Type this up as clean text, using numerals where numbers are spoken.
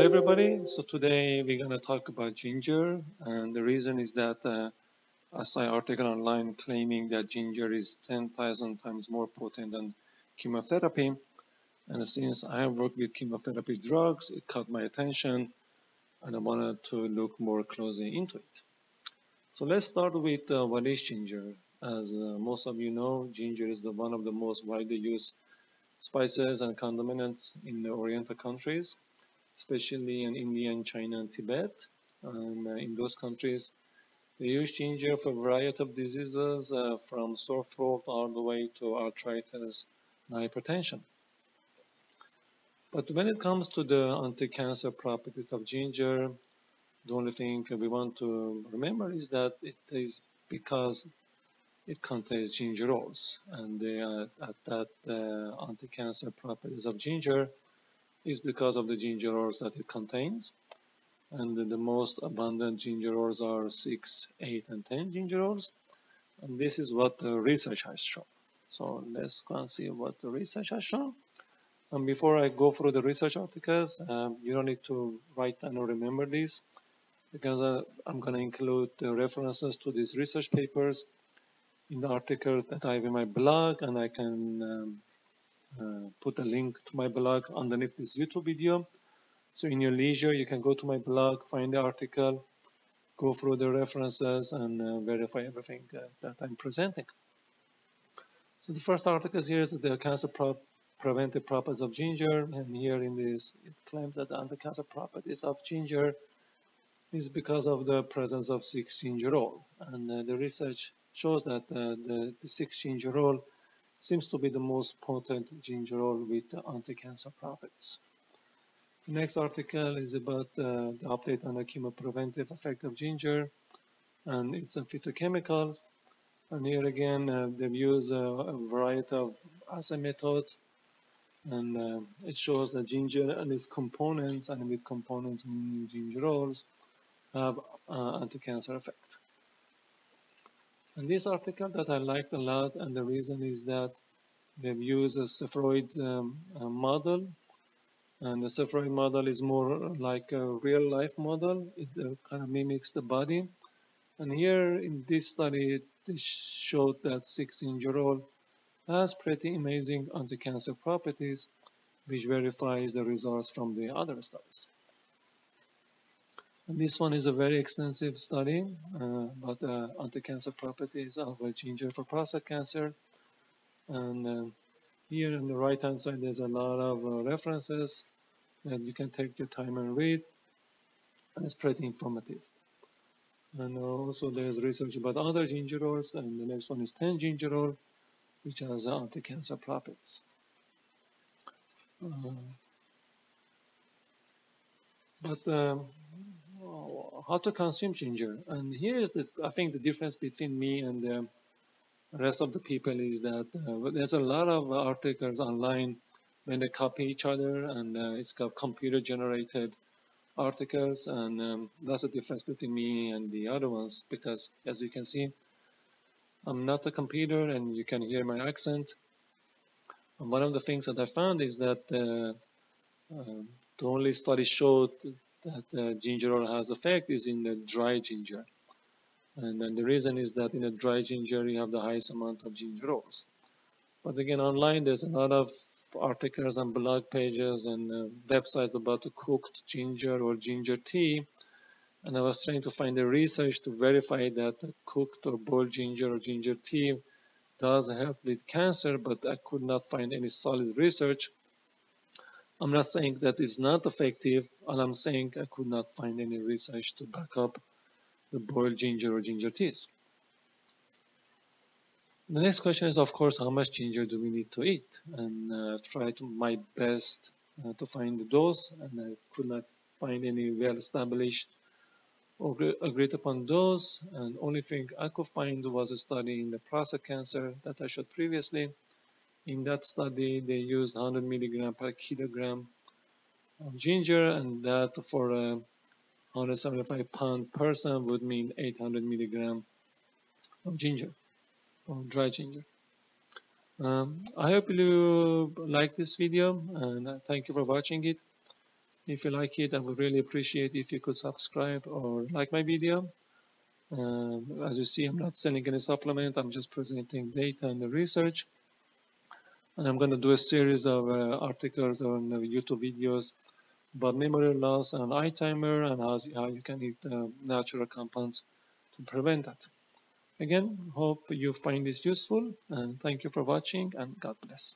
everybody. So today we're going to talk about ginger, and the reason is that I saw an article online claiming that ginger is 10,000 times more potent than chemotherapy. And since I have worked with chemotherapy drugs, it caught my attention and I wanted to look more closely into it. So let's start with what is ginger. As most of you know, ginger is one of the most widely used spices and condiments in the Oriental countries, especially in India and China and Tibet. In those countries, they use ginger for a variety of diseases, from sore throat all the way to arthritis and hypertension. But when it comes to the anti-cancer properties of ginger, the only thing we want to remember is that it is because it contains gingerols, and anti-cancer properties of ginger is because of the gingerols that it contains. And the most abundant gingerols are 6, 8, and 10 gingerols. And this is what the research has shown. So let's go and see what the research has shown. And before I go through the research articles, you don't need to write down or remember these, because I'm going to include the references to these research papers in the article that I have in my blog, and I can put a link to my blog underneath this YouTube video. So in your leisure, you can go to my blog, find the article, go through the references, and verify everything that I'm presenting. So the first article here is the cancer preventive properties of ginger, and here in this, it claims that the anti-cancer properties of ginger is because of the presence of 6 gingerol, and the research shows that the 6 gingerol seems to be the most potent gingerol with anti-cancer properties. The next article is about the update on the chemopreventive effect of ginger and its phytochemicals. And here again, they've used a variety of assay methods, and it shows that ginger and its components, and with components meaning gingerols, have anti-cancer effect. And this article that I liked a lot, and the reason is that they've used a Cepheroid model. And the Cepheroid model is more like a real-life model. It kind of mimics the body. And here in this study, they showed that 6 gingerol has pretty amazing anti-cancer properties, which verifies the results from the other studies. And this one is a very extensive study about the anti-cancer properties of ginger for prostate cancer. And here on the right-hand side, there's a lot of references that you can take your time and read, and it's pretty informative. And also there's research about other gingerols, and the next one is 10 gingerol, which has anti-cancer properties. How to consume ginger? And here is I think the difference between me and the rest of the people is that there's a lot of articles online when they copy each other, and it's got computer-generated articles, and that's the difference between me and the other ones, because as you can see, I'm not a computer, and you can hear my accent. And one of the things that I found is that the only study showed that gingerol has effect is in the dry ginger. And then the reason is that in a dry ginger, you have the highest amount of gingerols. But again, online, there's a lot of articles and blog pages and websites about the cooked ginger or ginger tea. And I was trying to find the research to verify that cooked or boiled ginger or ginger tea does help with cancer, but I could not find any solid research. I'm not saying that it's not effective. All I'm saying, I could not find any research to back up the boiled ginger or ginger teas. The next question is, of course, how much ginger do we need to eat? And I've tried my best to find the dose, and I could not find any well-established or agreed upon dose. And only thing I could find was a study in the prostate cancer that I showed previously. In that study, they used 100 milligram per kilogram of ginger, and that for a 175-pound person would mean 800 milligram of ginger, or dry ginger. I hope you like this video, and thank you for watching it. If you like it, I would really appreciate if you could subscribe or like my video. As you see, I'm not selling any supplement. I'm just presenting data and the research. And I'm going to do a series of articles on YouTube videos about memory loss and Alzheimer and how you can eat natural compounds to prevent that. Again, hope you find this useful, and thank you for watching, and God bless.